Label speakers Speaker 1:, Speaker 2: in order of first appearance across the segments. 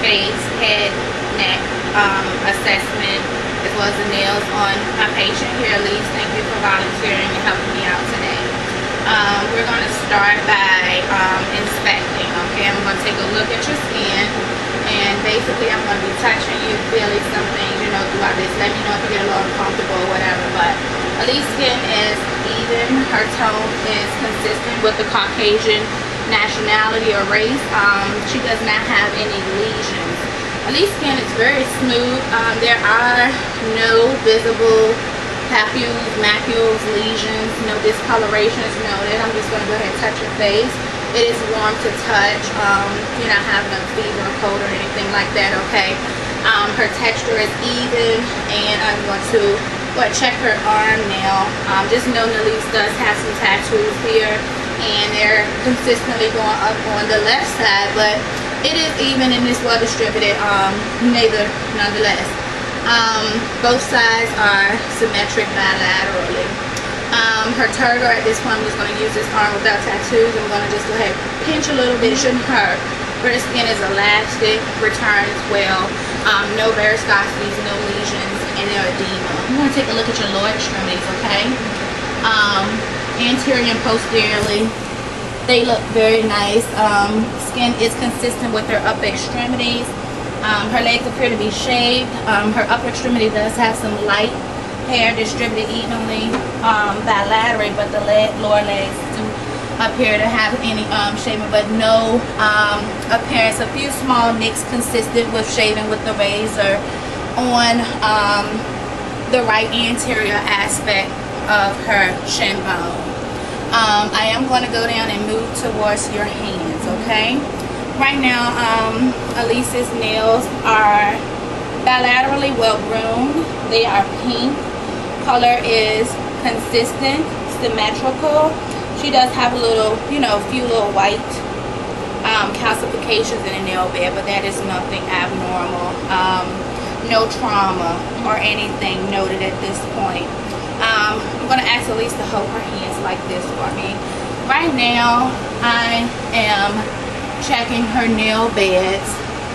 Speaker 1: face, head, neck assessment, as well as the nails on my patient here, Elise. Thank you for volunteering and helping me out today. We're going to start by inspecting, okay? I'm going to take a look at your skin, and basically I'm going to be touching you, feeling some things, you know, throughout this. Let me know if you get a little uncomfortable or whatever, but Elise's skin is even. Her tone is consistent with the Caucasian nationality or race. She does not have any lesions. Elise's skin is very smooth. There are no visible papules, macules, lesions, no discolorations noted. I'm just going to go ahead and touch your face. It is warm to touch. You're not having a fever or cold or anything like that, okay? Her texture is even, and I'm going to check her arm now. Just know Elise does have some tattoos here, and they're consistently going up on the left side, but it is even and it's well distributed, nonetheless. Both sides are symmetric bilaterally. Her turtle at this point, I'm just going to use this arm without tattoos. I'm going to just go ahead and pinch a little bit. It shouldn't hurt. Her skin is elastic, returns well. No varicosities, no lesions, and no edema. I'm going to take a look at your lower extremities, okay? Anterior and posteriorly, they look very nice. Skin is consistent with her upper extremities. Her legs appear to be shaved. Her upper extremity does have some light hair distributed evenly bilaterally, but the lower legs do appear to have any shaving, but no appearance. A few small nicks consistent with shaving with the razor on the right anterior aspect of her shin bone. I am going to go down and move towards your hands, okay? Right now, Elise's nails are bilaterally well groomed. They are pink. Color is consistent, symmetrical. She does have a little, you know, a few little white calcifications in the nail bed, but that is nothing abnormal. No trauma or anything noted at this point. I'm going to ask Elise to hold her hands like this for me. Right now, I am checking her nail beds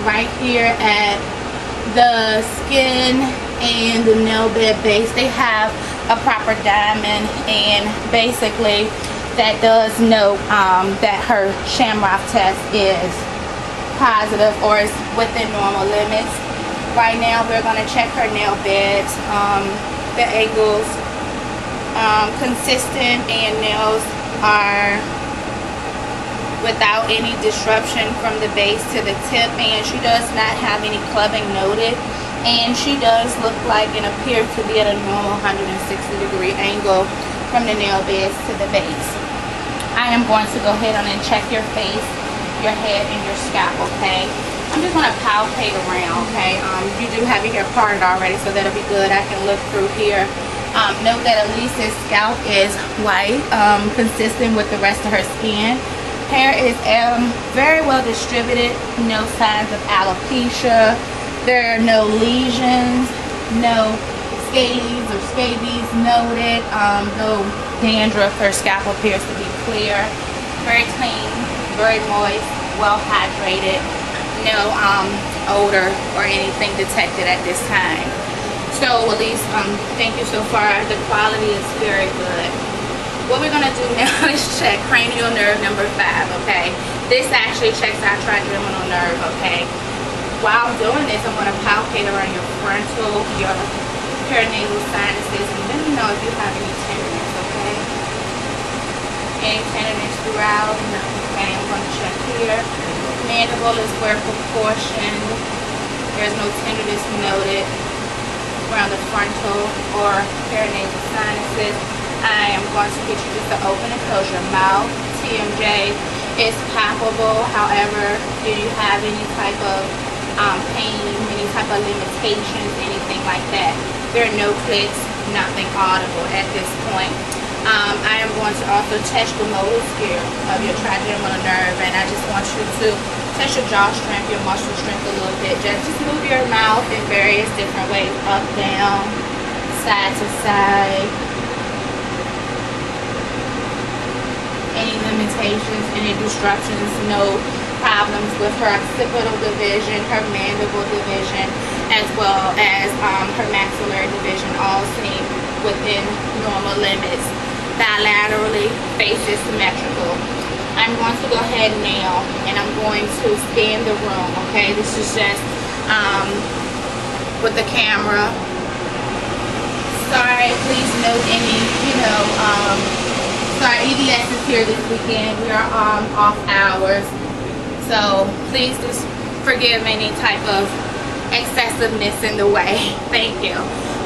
Speaker 1: right here at the skin and the nail bed base. They have a proper diamond, and basically that does note that her shamrock test is positive or is within normal limits. Right now we're going to check her nail beds. The angles consistent, and nails are without any disruption from the base to the tip, and she does not have any clubbing noted, and she does look like and appear to be at a normal 160-degree angle from the nail beds to the base. I am going to go ahead and check your face, your head, and your scalp, okay? I'm just going to palpate around, okay? You do have your hair parted already, so that'll be good. I can look through here. Note that Elise's scalp is white, consistent with the rest of her skin. Hair is very well distributed, no signs of alopecia. There are no lesions, no scabies or scabies noted, no dandruff. Her scalp appears to be clear, very clean, very moist, well hydrated, no odor or anything detected at this time. So Elise, thank you so far. The quality is very good. What we're going to do now is check cranial nerve number 5, okay? This actually checks our trigeminal nerve, okay? While I'm doing this, I'm going to palpate around your frontal, your paranasal sinuses, and let me know if you have any tenderness, okay? Any tenderness throughout? No. Okay, I'm going to check here. Mandible is well proportioned. There's no tenderness noted around the frontal or paranasal sinuses. I am going to get you just to open and close your mouth. TMJ is palpable. However, do you have any type of pain, any type of limitations, anything like that? There are no clicks, nothing audible at this point. I am going to also test the motor skill of your trigeminal nerve, and I just want you to test your jaw strength, your muscle strength a little bit. Just move your mouth in various different ways, up, down, side to side. Any limitations, any disruptions, no problems with her occipital division, her mandible division, as well as her maxillary division, all seem within normal limits. Bilaterally, face is symmetrical. I'm going to go ahead now and I'm going to scan the room, okay? This is just with the camera. Sorry, please note any, sorry, EDS is here this weekend. We are off hours. So please just forgive any type of excessiveness in the way. Thank you.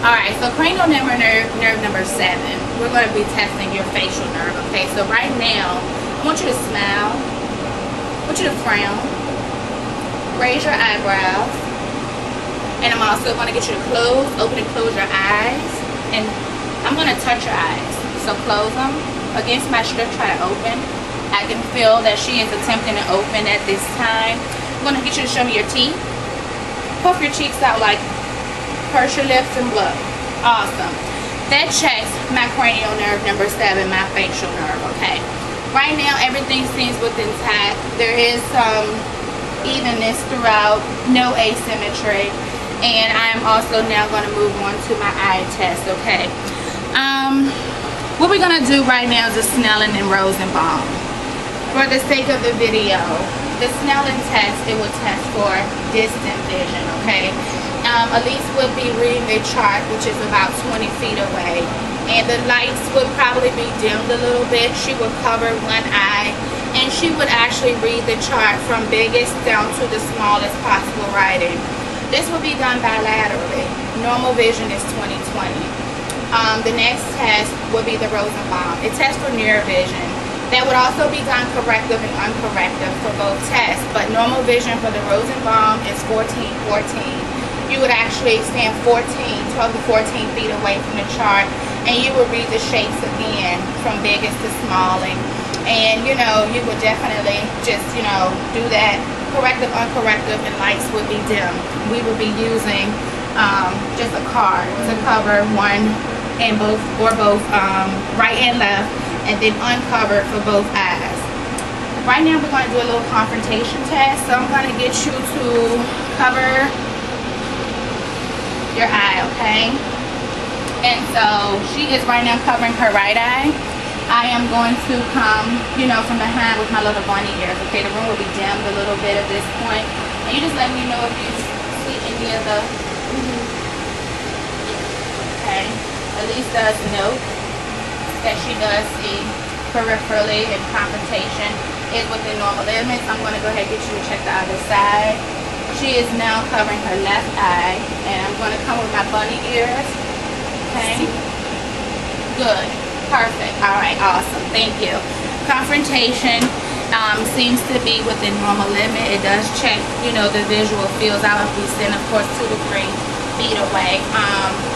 Speaker 1: Alright, so cranial nerve number 7. We're going to be testing your facial nerve, okay? So right now, I want you to smile. I want you to frown. Raise your eyebrows. And I'm also going to get you to open and close your eyes. And I'm going to touch your eyes. So close them. Against my strip, try to open. I can feel that she is attempting to open at this time. I'm going to get you to show me your teeth. Puff your cheeks out like purse your lips and blow. Awesome. That checks my cranial nerve number 7, my facial nerve, okay? Right now, everything seems within intact. There is some evenness throughout, no asymmetry. And I'm also now going to move on to my eye test, okay? What we're going to do right now is a Snellen and Rosenbaum. For the sake of the video, the Snellen test, it will test for distant vision, okay? Elise would be reading a chart, which is about 20 feet away. And the lights would probably be dimmed a little bit. She would cover one eye. And she would actually read the chart from biggest down to the smallest possible writing. This will be done bilaterally. Normal vision is 20/20. The next test would be the Rosenbaum. It tests for near vision. That would also be done corrective and uncorrective for both tests. But normal vision for the Rosenbaum is 14/14. You would actually stand 12 to 14 feet away from the chart, and you would read the shapes again from biggest to smallest. And you would definitely just do that corrective, uncorrective, and lights would be dim. We would be using just a card to cover one and both, right and left, and then uncover for both eyes. Right now we're going to do a little confrontation test. So I'm going to get you to cover your eye, okay? And so she is right now covering her right eye. I am going to come, from behind with my little bunny ears, okay? The room will be dimmed a little bit at this point. And you just let me know if you see any of the, okay? Elise does note that she does see peripherally, and confrontation is within normal limits. I'm going to go ahead and get you to check the other side. She is now covering her left eye, and I'm going to come with my bunny ears, okay? Good. Perfect. All right. Awesome. Thank you. Confrontation seems to be within normal limit. It does check, the visual fields out if we send, of course, 2 to 3 feet away.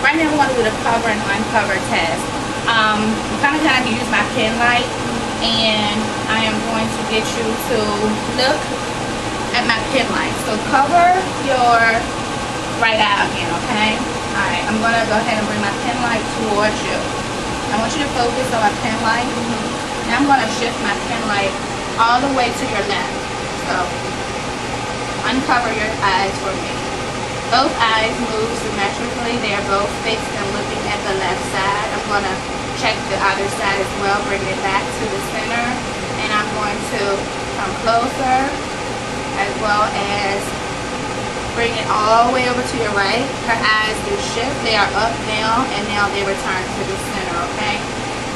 Speaker 1: Right now, we want to do the cover and uncover test. I'm kind of going to use my pen light, and I am going to get you to look at my pen light. So cover your right eye again, okay? All right. I'm going to go ahead and bring my pen light towards you. I want you to focus on my pen light. Now I'm going to shift my pen light all the way to your left. So, uncover your eyes for me. Both eyes move symmetrically. They are both fixed and looking at the left side. I'm going to check the other side as well, bring it back to the center. And I'm going to come closer, as well as bring it all the way over to your right. Her eyes do shift. They are up now, and now they return to the center, okay?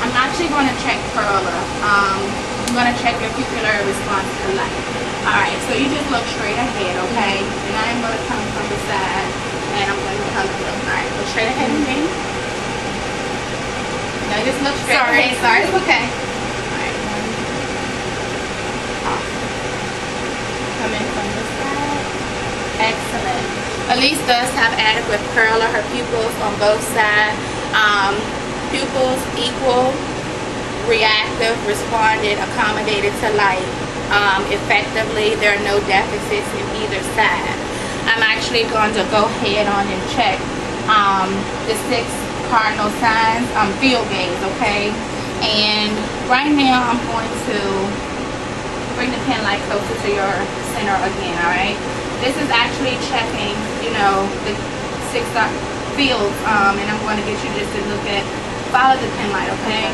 Speaker 1: I'm actually going to check Perla. I'm going to check your pupillary response to light. Alright, so you just look straight ahead, okay? And I'm going to come from the side, and I'm going to come through. Alright, look straight ahead with me. No, just look straight ahead. Sorry, it's okay. Alright. Come in from the side. Excellent. Elise does have adequate Perla. Her pupils on both sides. Pupils equal, reactive, responded, accommodated to light effectively. There are no deficits in either side. I'm actually going to go ahead on and check the 6 cardinal signs, field gaze, okay? And right now I'm going to bring the pen light closer to your center again, all right? This is actually checking, you know, the 6 dot fields, and I'm going to get you just to look at, follow the pen light, okay?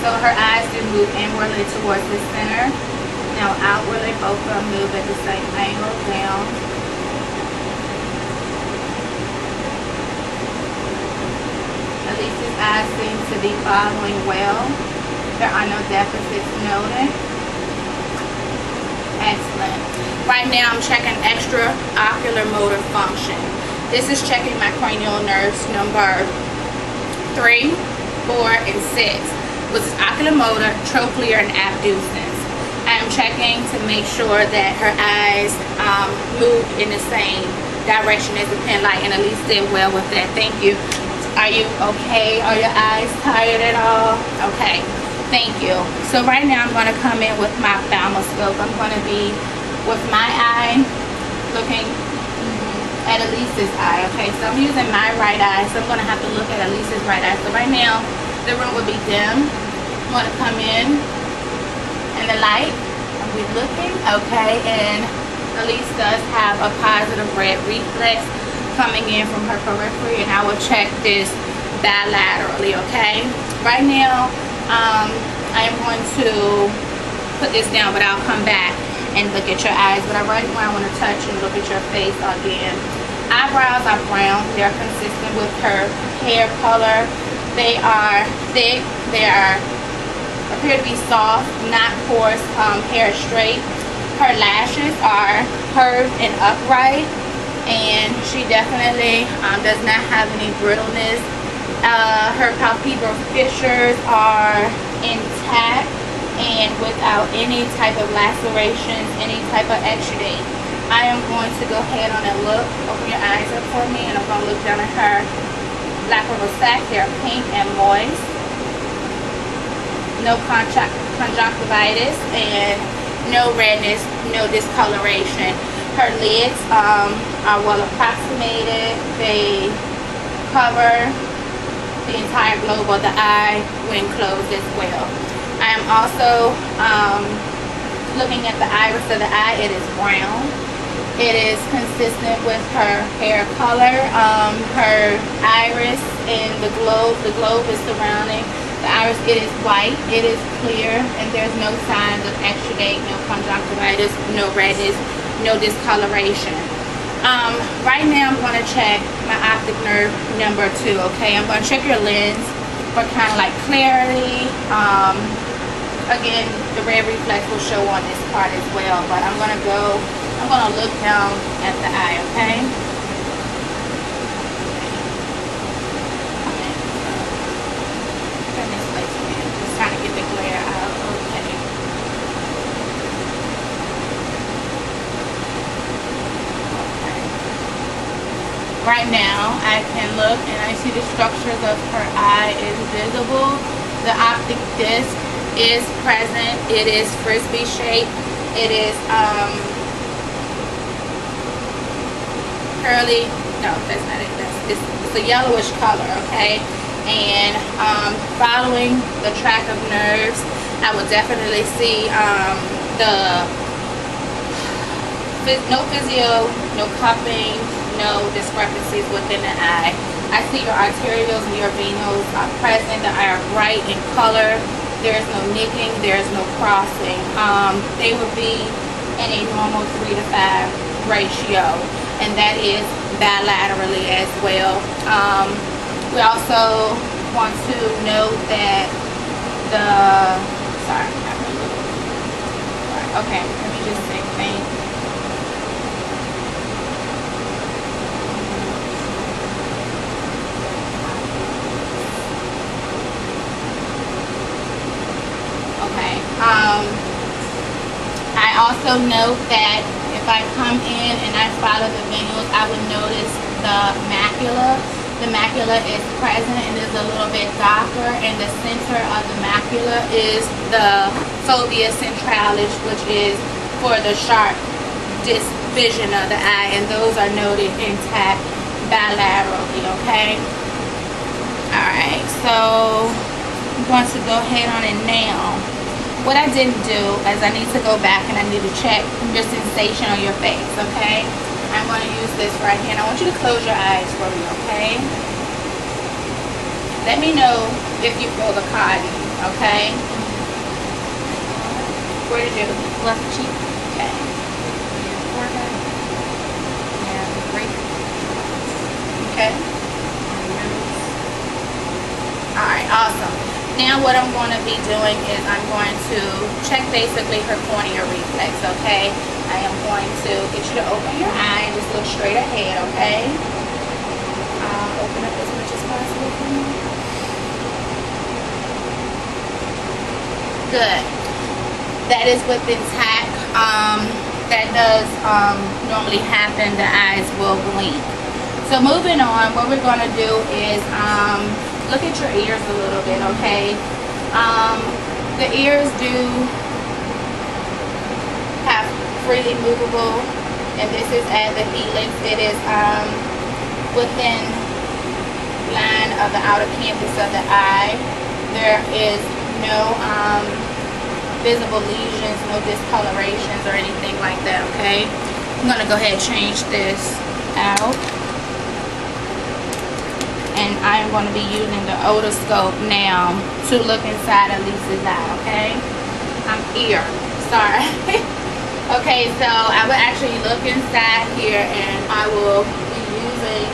Speaker 1: So her eyes do move inwardly towards the center. Now outwardly, both of them move at the same angle down. Elise's eyes seem to be following well. There are no deficits noted. Excellent. Right now I'm checking extraocular motor function. This is checking my cranial nerves number 3, 4, and 6, which is oculomotor, trochlear, and abducens. I am checking to make sure that her eyes move in the same direction as the pen light, and Elise did well with that. Thank you. Are you okay? Are your eyes tired at all? Okay. Thank you. So right now I'm going to come in with my ophthalmoscope. I'm going to be with my eye looking at Elise's eye. Okay, so I'm using my right eye, so I'm going to have to look at Elise's right eye. So right now the room will be dim. I'm going to come in and the light, and we're looking, okay, and Elise does have a positive red reflex coming in from her periphery, and I will check this bilaterally, okay? Right now, I am going to put this down, but I'll come back and look at your eyes. But right now I want to touch and look at your face again. Eyebrows are brown. They are consistent with her hair color. They are thick. They appear to be soft, not coarse. Hair is straight. Her lashes are curved and upright, and she definitely does not have any brittleness. Her palpebral fissures are intact and without any type of lacerations, any type of exudate. I am going to go ahead on and look. Open your eyes up for me, and I'm going to look down at her lacrimal sac. They're pink and moist. No conjunctivitis and no redness, no discoloration. Her lids are well approximated. They cover the entire globe of the eye when closed as well. I am also looking at the iris of the eye. It is brown. It is consistent with her hair color. Her iris and the globe is surrounding the iris. It is white, it is clear, and there's no signs of exudate, no conjunctivitis, no redness, no discoloration. Right now I'm going to check my optic nerve number 2, okay? I'm going to check your lens for kind of like clarity. Again, the red reflex will show on this part as well, but I'm going to look down at the eye, okay? Turn this way, man. Just trying to get the glare out, okay. Right now, I can look and I see the structures of her eye is visible. The optic disc is present. It is frisbee shaped. It is curly. No, that's not it. It's a yellowish color, okay? And following the track of nerves, I would definitely see no physio, no cupping, no discrepancies within the eye. I see your arterioles and your venules are present. The eye are bright in color. There is no nicking. There is no crossing. They would be in a normal 3 to 5 ratio, and that is bilaterally as well. We also want to note that okay, let me just say things. I also note that if I come in and I follow the venules, I would notice the macula. The macula is present and is a little bit darker, and the center of the macula is the fovea centralis, which is for the sharp vision of the eye, and those are noted intact bilaterally, okay? Alright, so I'm going to go ahead on it now. what I didn't do is I need to go back and I need to check your sensation on your face, okay? I'm going to use this right here, and I want you to close your eyes for me, okay? Let me know if you feel the cotton, okay? Where did you?
Speaker 2: Left cheek.
Speaker 1: Okay.
Speaker 2: Forehead. And right.
Speaker 1: Okay. Alright, awesome. Now what I'm going to be doing is I'm going to check basically her cornea reflex, okay? I am going to get you to open your eye and just look straight ahead, okay? Open up as much as possible for me. Good. That is what's intact. That does normally happen. The eyes will blink. So moving on, what we're going to do is look at your ears a little bit, okay? The ears do have freely movable, and this is at the helix. It is within line of the outer canvas of the eye. There is no visible lesions, no discolorations or anything like that, okay? I'm going to go ahead and change this out. And I am going to be using the otoscope now to look inside of Lisa's eye, okay? Ear, sorry. Okay, so I will actually look inside here, and I will be using,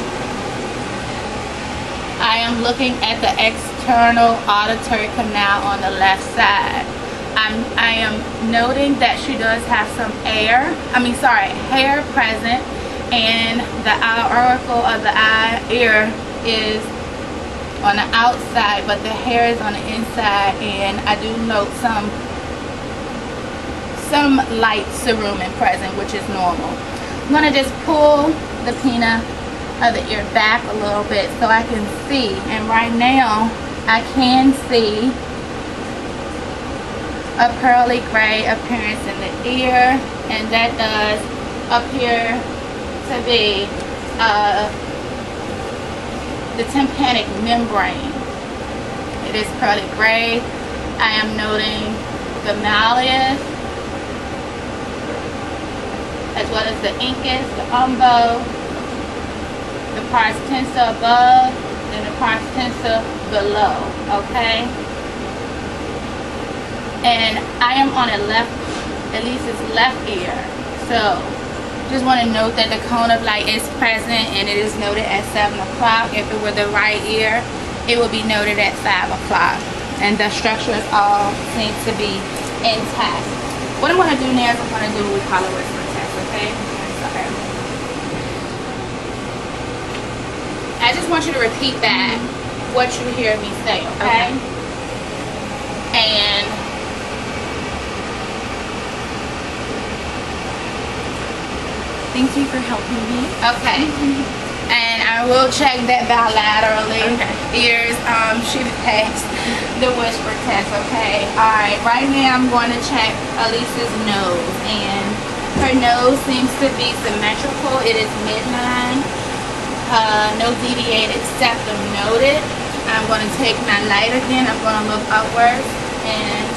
Speaker 1: I am looking at the external auditory canal on the left side. I am noting that she does have some hair present, and the auricle of the ear is on the outside, but the hair is on the inside, and I do note some light cerumen present, which is normal. I'm going to just pull the pinna of the ear back a little bit so I can see, and right now I can see a pearly gray appearance in the ear, and that does appear to be the tympanic membrane. It is pearly gray. I am noting the malleus, as well as the incus, the umbo, the pars tensa above, and the pars tensa below, okay? And I am on at least it's left ear. So just want to note that the cone of light is present, and it is noted at 7 o'clock. If it were the right ear, it would be noted at 5 o'clock. And the structures all seem to be intact. What I'm going to do now is I'm going to do what we call a whisper test, okay? Sorry. I just want you to repeat back what you hear me say, okay? And
Speaker 2: thank you for helping me.
Speaker 1: okay. And I will check that bilaterally.
Speaker 2: Okay.
Speaker 1: Ears, she passed the whisper test, okay? Alright, right now I'm going to check Elisa's nose, and her nose seems to be symmetrical. It is midline. No deviated septum noted. I'm going to take my light again. I'm going to look upwards, and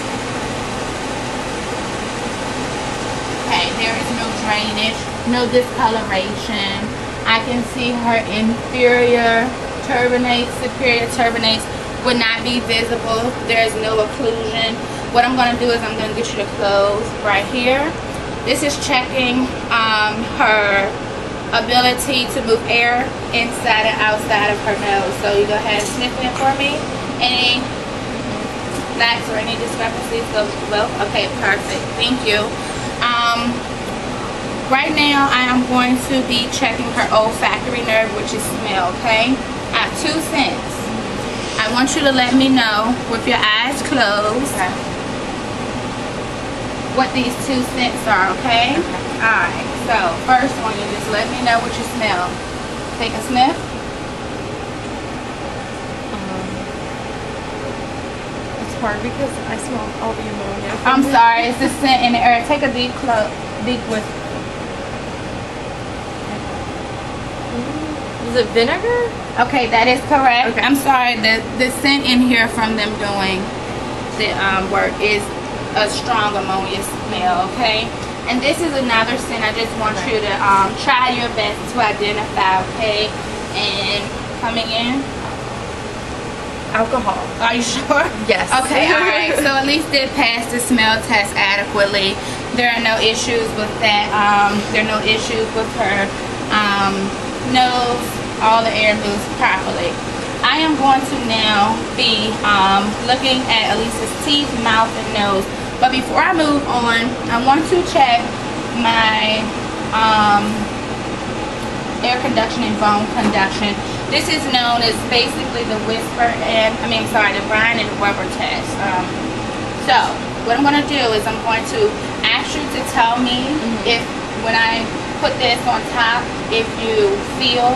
Speaker 1: okay, there is no drainage, no discoloration. I can see her inferior turbinates, superior turbinates would not be visible. There is no occlusion. What I'm going to do is I'm going to get you to close right here. This is checking her ability to move air inside and outside of her nose. So you go ahead and sniff it for me. Any lacks or any discrepancies? Well, okay, perfect. Thank you. Right now I am going to be checking her olfactory nerve, which is smell, okay? I have 2 scents. I want you to let me know with your eyes closed what these 2 scents are, okay? Alright, so first one, you just let me know what you smell. Take a sniff.
Speaker 2: It's hard because I smell all the ammonia.
Speaker 1: I'm sorry, it's the scent in the air. Take a deep whiff.
Speaker 2: Is it vinegar?
Speaker 1: Okay, that is correct.
Speaker 2: Okay.
Speaker 1: I'm sorry, the scent in here from them doing the work is a strong ammonia smell, okay? And this is another scent I just want you to try your best to identify, okay? And coming in,
Speaker 2: Alcohol.
Speaker 1: are you sure?
Speaker 2: Yes.
Speaker 1: Okay, alright. So at least did pass the smell test adequately. There are no issues with that. There are no issues with her nose. All the air moves properly. I am going to now be looking at Elisa's teeth, mouth, and nose. But before I move on, I want to check my air conduction and bone conduction. This is known as basically the whisper and, the Brian and Weber test. So, what I'm going to do is I'm going to ask you to tell me if, when I put this on top, if you feel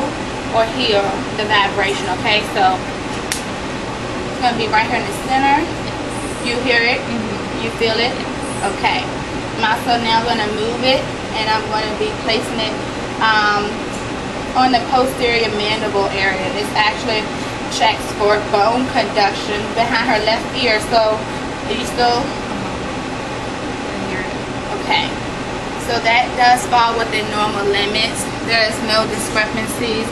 Speaker 1: or hear the vibration, okay? So, it's going to be right here in the center. You hear it? You feel it? Okay. I'm also now going to move it, and I'm going to be placing it on the posterior mandible area. This actually checks for bone conduction behind her left ear. So, are you still? Okay. So that does fall within normal limits. There is no discrepancies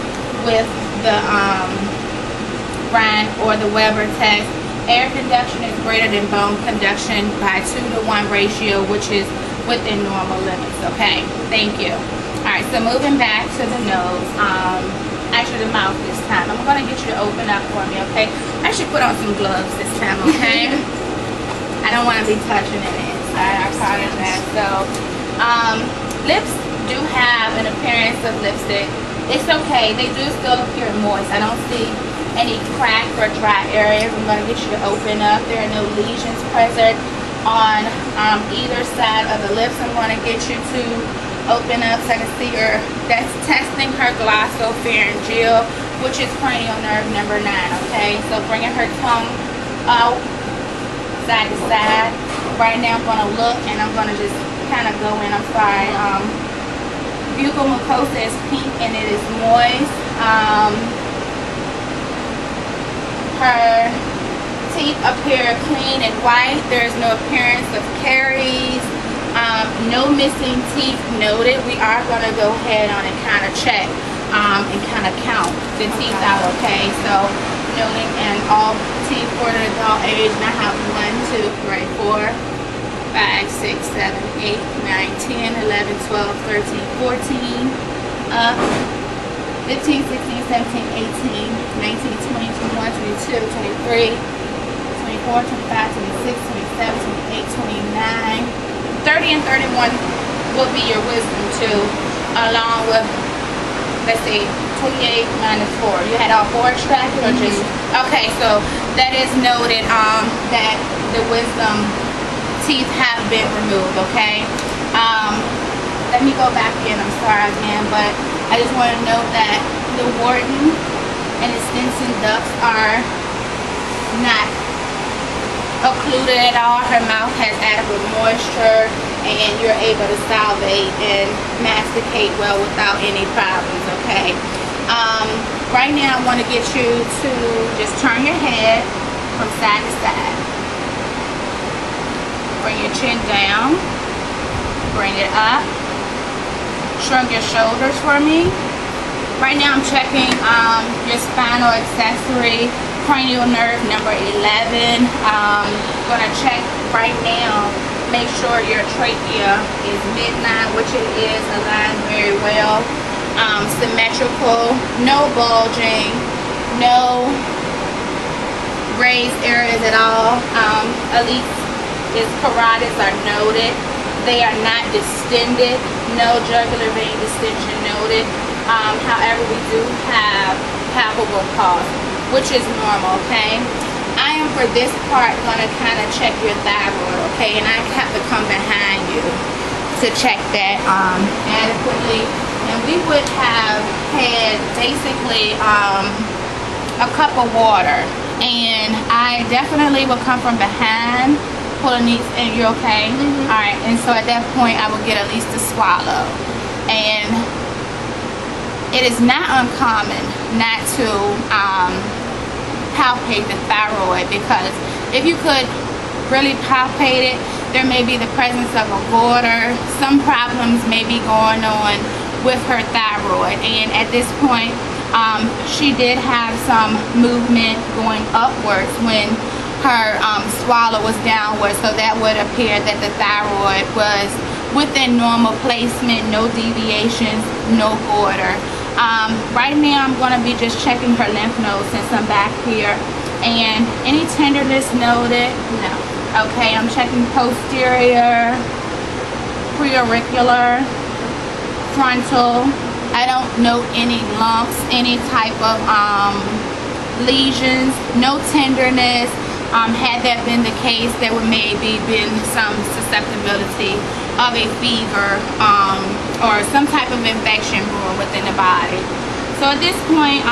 Speaker 1: with the Brian or the Weber test. Air conduction is greater than bone conduction by 2-to-1 ratio, which is within normal limits. Okay. Thank you. Alright, so moving back to the nose, actually the mouth this time. I'm going to get you to open up for me, okay? I should put on some gloves this time, okay? I don't want to be touching it inside. I apologize. So, lips do have an appearance of lipstick. It's okay. They do still appear moist. I don't see any crack or dry areas. I'm going to get you to open up. There are no lesions present on either side of the lips. I'm going to get you to open up so I can see her. That's testing her glossopharyngeal, which is cranial nerve number 9, okay? So bringing her tongue out side to side. Right now I'm going to look and I'm going to just kind of go in. I'm sorry. Buccal mucosa is pink and it is moist. Her teeth appear clean and white. There is no appearance of caries. No missing teeth noted. We are going to go ahead on and kind of check and kind of count the teeth out, okay? So, noting in all teeth for the adult age, and I have 1, 2, 3, 4, 5, 6, 7, 8, 9, 10, 11, 12, 13, 14, up, 15, 16, 17, 18, 19, 20, 21, 22, 23, 24, 25, 26, 27, 28, 29, 30 and 31 will be your wisdom too, along with, let's see, 28 minus 4. You had all 4 extracted or just, okay, so that is noted that the wisdom teeth have been removed, okay? Let me go back in, I'm sorry again, but I just want to note that the Wharton and the Stinson ducts are not occluded at all. Her mouth has adequate moisture and you're able to salivate and masticate well without any problems, okay? Right now I want to get you to just turn your head from side to side. Bring your chin down, bring it up, shrug your shoulders for me. Right now I'm checking your spinal accessory, cranial nerve number 11. Going to check right now, make sure your trachea is midline, which it is, aligned very well. Symmetrical, no bulging, no raised areas at all. At least his carotids are noted. They are not distended, no jugular vein distension noted. However, we do have palpable pulse, which is normal, okay? I am, for this part, going to kind of check your thyroid, okay? And I have to come behind you to check that adequately. And we would have had basically a cup of water. And I definitely will come from behind, pulling these, and you're okay? Alright, and so at that point, I will get at least a swallow. And it is not uncommon not to palpate the thyroid, because if you could really palpate it, there may be the presence of a goiter. Some problems may be going on with her thyroid, and at this point she did have some movement going upwards when her swallow was downwards, so that would appear that the thyroid was within normal placement, no deviations, no goiter. Right now I'm going to be just checking her lymph nodes since I'm back here, and any tenderness noted? No. Okay, I'm checking posterior, preauricular, frontal. I don't note any lumps, any type of lesions, no tenderness. Had that been the case, there would maybe been some susceptibility of a fever or some type of infection brewing within the body. So at this point,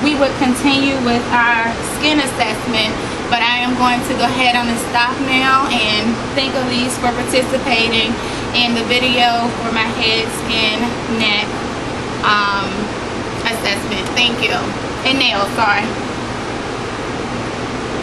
Speaker 1: we would continue with our skin assessment, but I am going to go ahead on and stop now and thank Elise for participating in the video for my head, skin, neck assessment. Thank you. And nails, sorry.